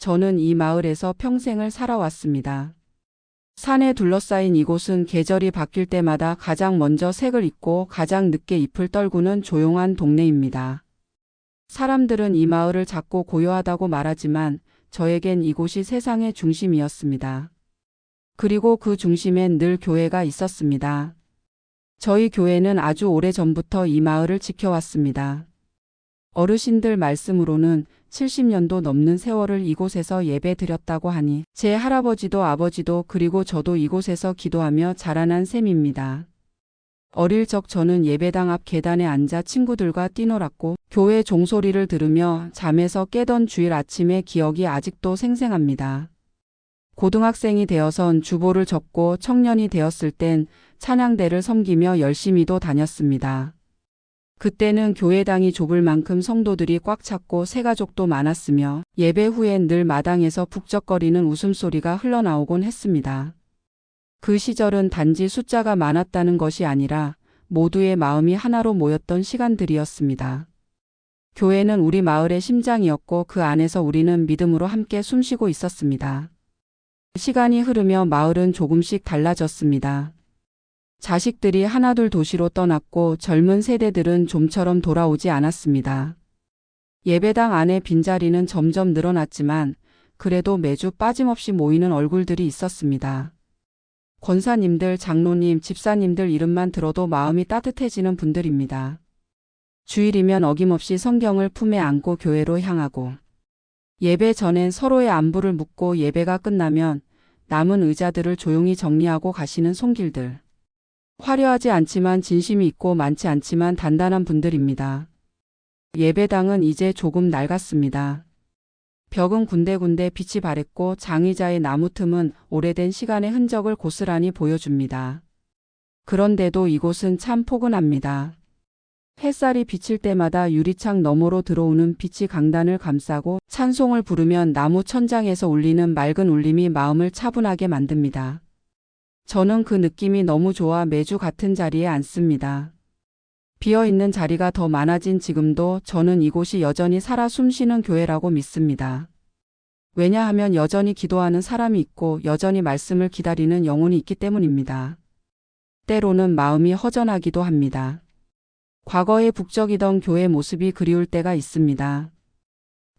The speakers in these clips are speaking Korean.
저는 이 마을에서 평생을 살아왔습니다. 산에 둘러싸인 이곳은 계절이 바뀔 때마다 가장 먼저 색을 잇고 가장 늦게 잎을 떨구는 조용한 동네입니다. 사람들은 이 마을을 작고 고요하다고 말하지만 저에겐 이곳이 세상의 중심이었습니다. 그리고 그 중심엔 늘 교회가 있었습니다. 저희 교회는 아주 오래전부터 이 마을을 지켜왔습니다. 어르신들 말씀으로는 70년도 넘는 세월을 이곳에서 예배 드렸다고 하니 제 할아버지도 아버지도 그리고 저도 이곳에서 기도하며 자라난 셈입니다. 어릴 적 저는 예배당 앞 계단에 앉아 친구들과 뛰놀았고 교회 종소리를 들으며 잠에서 깨던 주일 아침의 기억이 아직도 생생합니다. 고등학생이 되어선 주보를 접고 청년이 되었을 땐 찬양대를 섬기며 열심히도 다녔습니다. 그때는 교회당이 좁을 만큼 성도들이 꽉 찼고 새가족도 많았으며 예배 후엔 늘 마당에서 북적거리는 웃음소리가 흘러나오곤 했습니다. 그 시절은 단지 숫자가 많았다는 것이 아니라 모두의 마음이 하나로 모였던 시간들이었습니다. 교회는 우리 마을의 심장이었고 그 안에서 우리는 믿음으로 함께 숨쉬고 있었습니다. 시간이 흐르며 마을은 조금씩 달라졌습니다. 자식들이 하나둘 도시로 떠났고 젊은 세대들은 좀처럼 돌아오지 않았습니다. 예배당 안에 빈자리는 점점 늘어났지만 그래도 매주 빠짐없이 모이는 얼굴들이 있었습니다. 권사님들, 장로님, 집사님들 이름만 들어도 마음이 따뜻해지는 분들입니다. 주일이면 어김없이 성경을 품에 안고 교회로 향하고 예배 전엔 서로의 안부를 묻고 예배가 끝나면 남은 의자들을 조용히 정리하고 가시는 손길들. 화려하지 않지만 진심이 있고 많지 않지만 단단한 분들입니다. 예배당은 이제 조금 낡았습니다. 벽은 군데군데 빛이 바랬고 장의자의 나무 틈은 오래된 시간의 흔적을 고스란히 보여줍니다. 그런데도 이곳은 참 포근합니다. 햇살이 비칠 때마다 유리창 너머로 들어오는 빛이 강단을 감싸고 찬송을 부르면 나무 천장에서 울리는 맑은 울림이 마음을 차분하게 만듭니다. 저는 그 느낌이 너무 좋아 매주 같은 자리에 앉습니다. 비어있는 자리가 더 많아진 지금도 저는 이곳이 여전히 살아 숨쉬는 교회라고 믿습니다. 왜냐하면 여전히 기도하는 사람이 있고 여전히 말씀을 기다리는 영혼이 있기 때문입니다. 때로는 마음이 허전하기도 합니다. 과거에 북적이던 교회 모습이 그리울 때가 있습니다.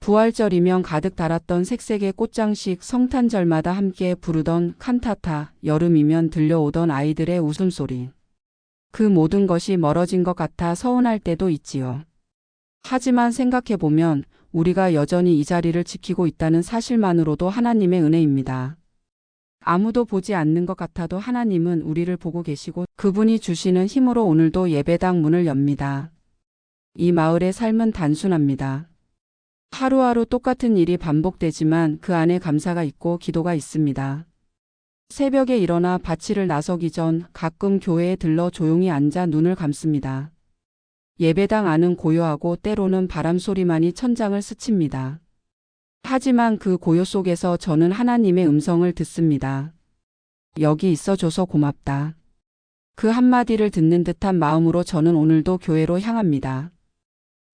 부활절이면 가득 달았던 색색의 꽃장식, 성탄절마다 함께 부르던 칸타타, 여름이면 들려오던 아이들의 웃음소리. 그 모든 것이 멀어진 것 같아 서운할 때도 있지요. 하지만 생각해보면 우리가 여전히 이 자리를 지키고 있다는 사실만으로도 하나님의 은혜입니다. 아무도 보지 않는 것 같아도 하나님은 우리를 보고 계시고 그분이 주시는 힘으로 오늘도 예배당 문을 엽니다. 이 마을의 삶은 단순합니다. 하루하루 똑같은 일이 반복되지만 그 안에 감사가 있고 기도가 있습니다. 새벽에 일어나 바치를 나서기 전 가끔 교회에 들러 조용히 앉아 눈을 감습니다. 예배당 안은 고요하고 때로는 바람 소리만이 천장을 스칩니다. 하지만 그 고요 속에서 저는 하나님의 음성을 듣습니다. 여기 있어줘서 고맙다. 그 한마디를 듣는 듯한 마음으로 저는 오늘도 교회로 향합니다.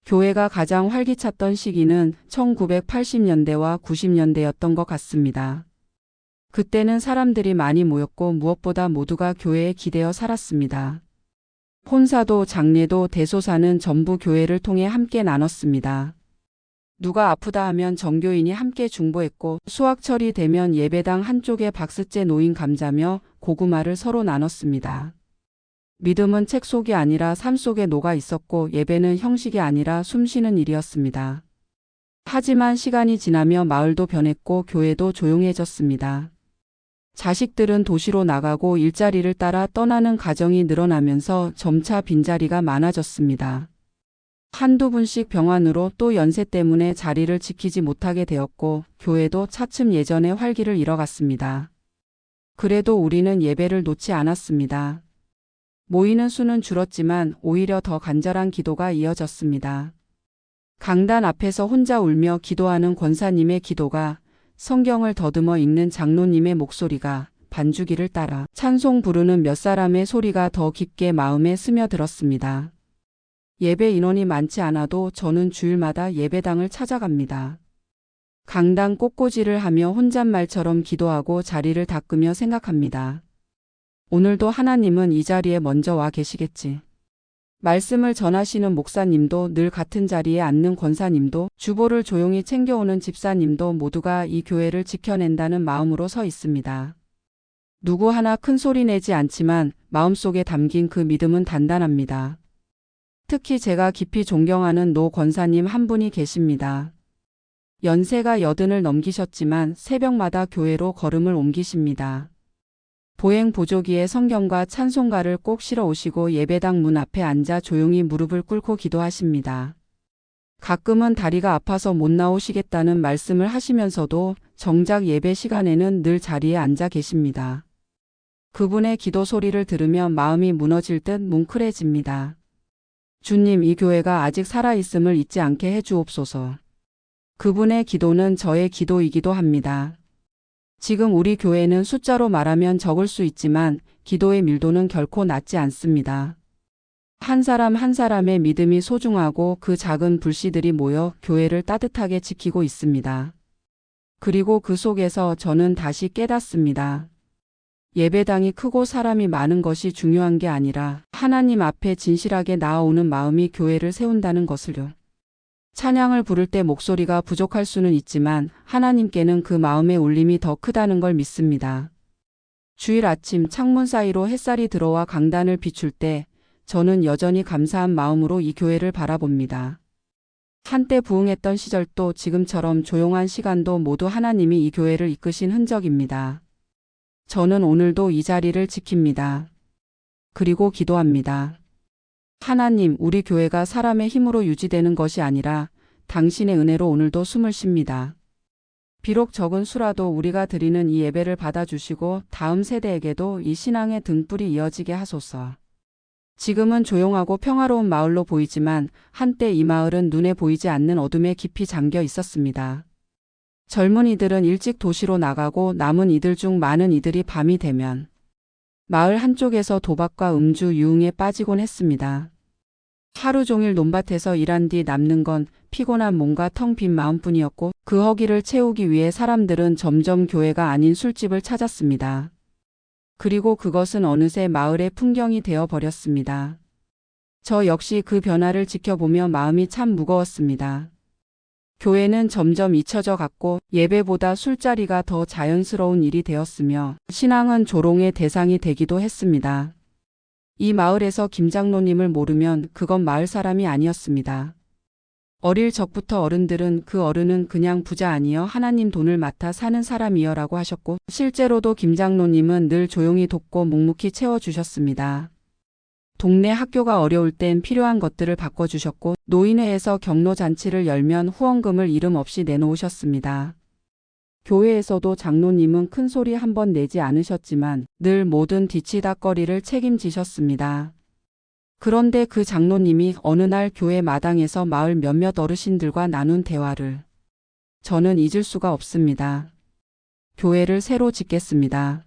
교회가 가장 활기찼던 시기는 1980년대와 90년대였던 것 같습니다. 그때는 사람들이 많이 모였고 무엇보다 모두가 교회에 기대어 살았습니다. 혼사도 장례도 대소사는 전부 교회를 통해 함께 나눴습니다. 누가 아프다 하면 정교인이 함께 중보했고 수확철이 되면 예배당 한쪽에 박스째 놓인 감자며 고구마를 서로 나눴습니다. 믿음은 책 속이 아니라 삶 속에 녹아 있었고 예배는 형식이 아니라 숨쉬는 일이었습니다. 하지만 시간이 지나며 마을도 변했고 교회도 조용해졌습니다. 자식들은 도시로 나가고 일자리를 따라 떠나는 가정이 늘어나면서 점차 빈자리가 많아졌습니다. 한두 분씩 병환으로 또 연세 때문에 자리를 지키지 못하게 되었고 교회도 차츰 예전의 활기를 잃어갔습니다. 그래도 우리는 예배를 놓지 않았습니다. 모이는 수는 줄었지만 오히려 더 간절한 기도가 이어졌습니다. 강단 앞에서 혼자 울며 기도하는 권사님의 기도가, 성경을 더듬어 읽는 장로님의 목소리가, 반주기를 따라 찬송 부르는 몇 사람의 소리가 더 깊게 마음에 스며들었습니다. 예배 인원이 많지 않아도 저는 주일마다 예배당을 찾아갑니다. 강당 꽃꽂이를 하며 혼잣말처럼 기도하고 자리를 닦으며 생각합니다. 오늘도 하나님은 이 자리에 먼저 와 계시겠지. 말씀을 전하시는 목사님도, 늘 같은 자리에 앉는 권사님도, 주보를 조용히 챙겨오는 집사님도 모두가 이 교회를 지켜낸다는 마음으로 서 있습니다. 누구 하나 큰 소리 내지 않지만 마음속에 담긴 그 믿음은 단단합니다. 특히 제가 깊이 존경하는 노 권사님 한 분이 계십니다. 연세가 80을 넘기셨지만 새벽마다 교회로 걸음을 옮기십니다. 보행 보조기에 성경과 찬송가를 꼭 실어 오시고 예배당 문 앞에 앉아 조용히 무릎을 꿇고 기도하십니다. 가끔은 다리가 아파서 못 나오시겠다는 말씀을 하시면서도 정작 예배 시간에는 늘 자리에 앉아 계십니다. 그분의 기도 소리를 들으면 마음이 무너질 듯 뭉클해집니다. 주님, 이 교회가 아직 살아있음을 잊지 않게 해주옵소서. 그분의 기도는 저의 기도이기도 합니다. 지금 우리 교회는 숫자로 말하면 적을 수 있지만 기도의 밀도는 결코 낮지 않습니다. 한 사람 한 사람의 믿음이 소중하고 그 작은 불씨들이 모여 교회를 따뜻하게 지키고 있습니다. 그리고 그 속에서 저는 다시 깨닫습니다. 예배당이 크고 사람이 많은 것이 중요한 게 아니라 하나님 앞에 진실하게 나아오는 마음이 교회를 세운다는 것을요. 찬양을 부를 때 목소리가 부족할 수는 있지만 하나님께는 그 마음의 울림이 더 크다는 걸 믿습니다. 주일 아침 창문 사이로 햇살이 들어와 강단을 비출 때 저는 여전히 감사한 마음으로 이 교회를 바라봅니다. 한때 부흥했던 시절도 지금처럼 조용한 시간도 모두 하나님이 이 교회를 이끄신 흔적입니다. 저는 오늘도 이 자리를 지킵니다. 그리고 기도합니다. 하나님, 우리 교회가 사람의 힘으로 유지되는 것이 아니라 당신의 은혜로 오늘도 숨을 쉽니다. 비록 적은 수라도 우리가 드리는 이 예배를 받아주시고 다음 세대에게도 이 신앙의 등불이 이어지게 하소서. 지금은 조용하고 평화로운 마을로 보이지만 한때 이 마을은 눈에 보이지 않는 어둠에 깊이 잠겨 있었습니다. 젊은이들은 일찍 도시로 나가고 남은 이들 중 많은 이들이 밤이 되면 마을 한쪽에서 도박과 음주 유흥에 빠지곤 했습니다. 하루 종일 논밭에서 일한 뒤 남는 건 피곤한 몸과 텅 빈 마음뿐이었고 그 허기를 채우기 위해 사람들은 점점 교회가 아닌 술집을 찾았습니다. 그리고 그것은 어느새 마을의 풍경이 되어 버렸습니다. 저 역시 그 변화를 지켜보며 마음이 참 무거웠습니다. 교회는 점점 잊혀져 갔고 예배보다 술자리가 더 자연스러운 일이 되었으며 신앙은 조롱의 대상이 되기도 했습니다. 이 마을에서 김 장로님을 모르면 그건 마을 사람이 아니었습니다. 어릴 적부터 어른들은 그 어른은 그냥 부자 아니여 하나님 돈을 맡아 사는 사람이여라고 하셨고 실제로도 김 장로님은 늘 조용히 돕고 묵묵히 채워주셨습니다. 동네 학교가 어려울 땐 필요한 것들을 바꿔주셨고 노인회에서 경로잔치를 열면 후원금을 이름 없이 내놓으셨습니다. 교회에서도 장로님은 큰 소리 한 번 내지 않으셨지만 늘 모든 뒤치다꺼리를 책임지셨습니다. 그런데 그 장로님이 어느 날 교회 마당에서 마을 몇몇 어르신들과 나눈 대화를 저는 잊을 수가 없습니다. 교회를 새로 짓겠습니다.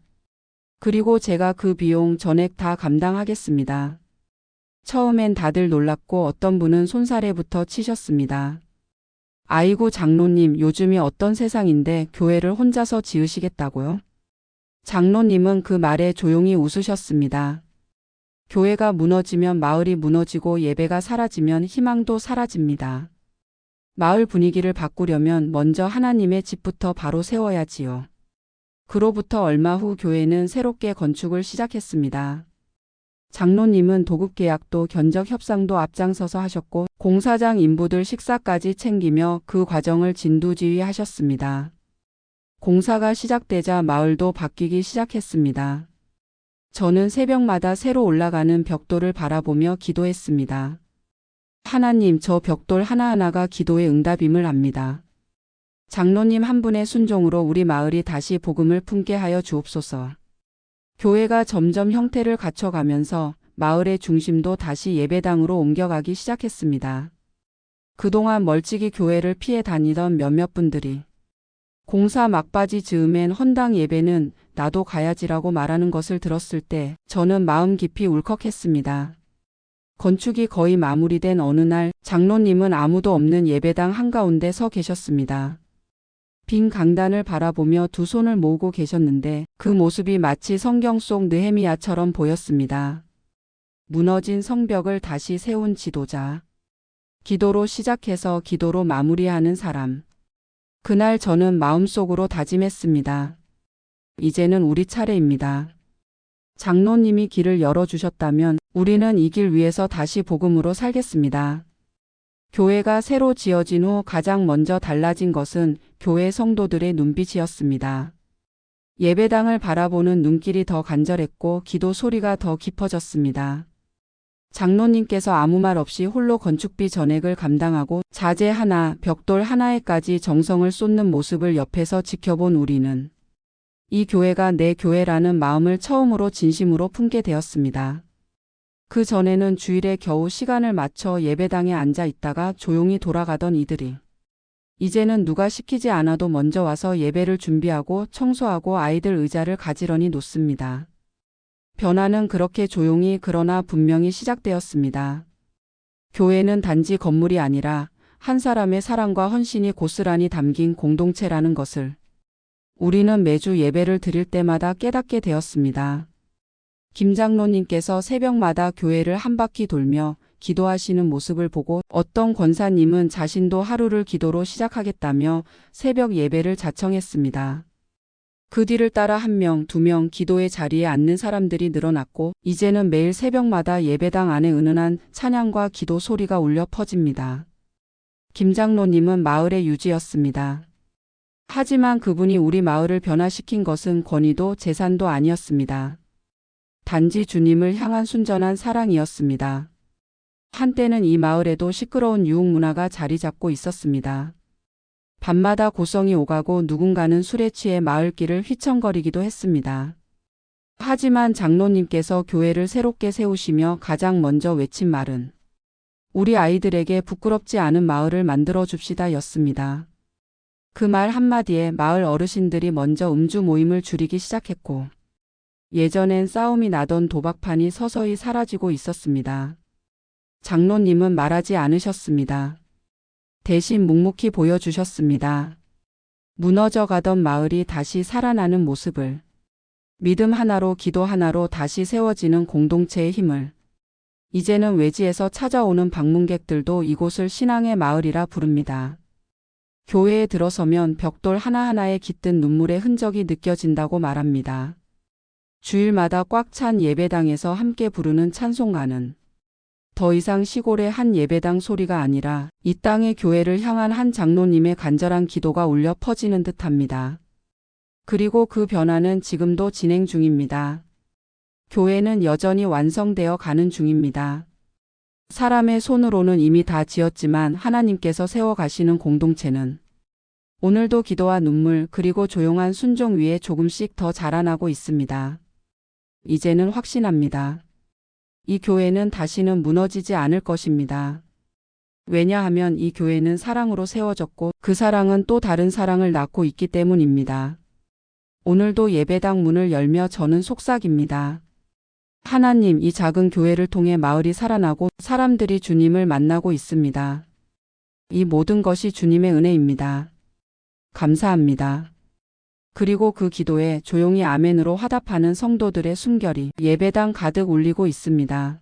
그리고 제가 그 비용 전액 다 감당하겠습니다. 처음엔 다들 놀랐고 어떤 분은 손사래부터 치셨습니다. 아이고 장로님, 요즘이 어떤 세상인데 교회를 혼자서 지으시겠다고요? 장로님은 그 말에 조용히 웃으셨습니다. 교회가 무너지면 마을이 무너지고 예배가 사라지면 희망도 사라집니다. 마을 분위기를 바꾸려면 먼저 하나님의 집부터 바로 세워야지요. 그로부터 얼마 후 교회는 새롭게 건축을 시작했습니다. 장로님은 도급계약도 견적 협상도 앞장서서 하셨고 공사장 인부들 식사까지 챙기며 그 과정을 진두지휘하셨습니다. 공사가 시작되자 마을도 바뀌기 시작했습니다. 저는 새벽마다 새로 올라가는 벽돌을 바라보며 기도했습니다. 하나님, 저 벽돌 하나하나가 기도의 응답임을 압니다. 장로님 한 분의 순종으로 우리 마을이 다시 복음을 품게 하여 주옵소서. 교회가 점점 형태를 갖춰가면서 마을의 중심도 다시 예배당으로 옮겨가기 시작했습니다. 그동안 멀찍이 교회를 피해 다니던 몇몇 분들이 공사 막바지 즈음엔 헌당 예배는 나도 가야지라고 말하는 것을 들었을 때 저는 마음 깊이 울컥했습니다. 건축이 거의 마무리된 어느 날 장로님은 아무도 없는 예배당 한가운데 서 계셨습니다. 빈 강단을 바라보며 두 손을 모으고 계셨는데 그 모습이 마치 성경 속 느헤미야처럼 보였습니다. 무너진 성벽을 다시 세운 지도자. 기도로 시작해서 기도로 마무리하는 사람. 그날 저는 마음속으로 다짐했습니다. 이제는 우리 차례입니다. 장로님이 길을 열어주셨다면 우리는 이 길 위에서 다시 복음으로 살겠습니다. 교회가 새로 지어진 후 가장 먼저 달라진 것은 교회 성도들의 눈빛이었습니다. 예배당을 바라보는 눈길이 더 간절했고 기도 소리가 더 깊어졌습니다. 장로님께서 아무 말 없이 홀로 건축비 전액을 감당하고 자재 하나, 벽돌 하나에까지 정성을 쏟는 모습을 옆에서 지켜본 우리는 이 교회가 내 교회라는 마음을 처음으로 진심으로 품게 되었습니다. 그 전에는 주일에 겨우 시간을 맞춰 예배당에 앉아 있다가 조용히 돌아가던 이들이 이제는 누가 시키지 않아도 먼저 와서 예배를 준비하고 청소하고 아이들 의자를 가지런히 놓습니다. 변화는 그렇게 조용히 그러나 분명히 시작되었습니다. 교회는 단지 건물이 아니라 한 사람의 사랑과 헌신이 고스란히 담긴 공동체라는 것을 우리는 매주 예배를 드릴 때마다 깨닫게 되었습니다. 김 장로님께서 새벽마다 교회를 한 바퀴 돌며 기도하시는 모습을 보고 어떤 권사님은 자신도 하루를 기도로 시작하겠다며 새벽 예배를 자청했습니다. 그 뒤를 따라 1명, 2명 기도의 자리에 앉는 사람들이 늘어났고 이제는 매일 새벽마다 예배당 안에 은은한 찬양과 기도 소리가 울려 퍼집니다. 김 장로님은 마을의 유지였습니다. 하지만 그분이 우리 마을을 변화시킨 것은 권위도 재산도 아니었습니다. 단지 주님을 향한 순전한 사랑이었습니다. 한때는 이 마을에도 시끄러운 유흥 문화가 자리 잡고 있었습니다. 밤마다 고성이 오가고 누군가는 술에 취해 마을길을 휘청거리기도 했습니다. 하지만 장로님께서 교회를 새롭게 세우시며 가장 먼저 외친 말은 우리 아이들에게 부끄럽지 않은 마을을 만들어 줍시다 였습니다. 그 말 한마디에 마을 어르신들이 먼저 음주 모임을 줄이기 시작했고 예전엔 싸움이 나던 도박판이 서서히 사라지고 있었습니다. 장로님은 말하지 않으셨습니다. 대신 묵묵히 보여주셨습니다. 무너져가던 마을이 다시 살아나는 모습을, 믿음 하나로 기도 하나로 다시 세워지는 공동체의 힘을, 이제는 외지에서 찾아오는 방문객들도 이곳을 신앙의 마을이라 부릅니다. 교회에 들어서면 벽돌 하나하나에 깃든 눈물의 흔적이 느껴진다고 말합니다. 주일마다 꽉 찬 예배당에서 함께 부르는 찬송가는 더 이상 시골의 한 예배당 소리가 아니라 이 땅의 교회를 향한 한 장로님의 간절한 기도가 울려 퍼지는 듯합니다. 그리고 그 변화는 지금도 진행 중입니다. 교회는 여전히 완성되어 가는 중입니다. 사람의 손으로는 이미 다 지었지만 하나님께서 세워가시는 공동체는 오늘도 기도와 눈물 그리고 조용한 순종 위에 조금씩 더 자라나고 있습니다. 이제는 확신합니다. 이 교회는 다시는 무너지지 않을 것입니다. 왜냐하면 이 교회는 사랑으로 세워졌고 그 사랑은 또 다른 사랑을 낳고 있기 때문입니다. 오늘도 예배당 문을 열며 저는 속삭입니다. 하나님, 이 작은 교회를 통해 마을이 살아나고 사람들이 주님을 만나고 있습니다. 이 모든 것이 주님의 은혜입니다. 감사합니다. 그리고 그 기도에 조용히 아멘으로 화답하는 성도들의 숨결이 예배당 가득 울리고 있습니다.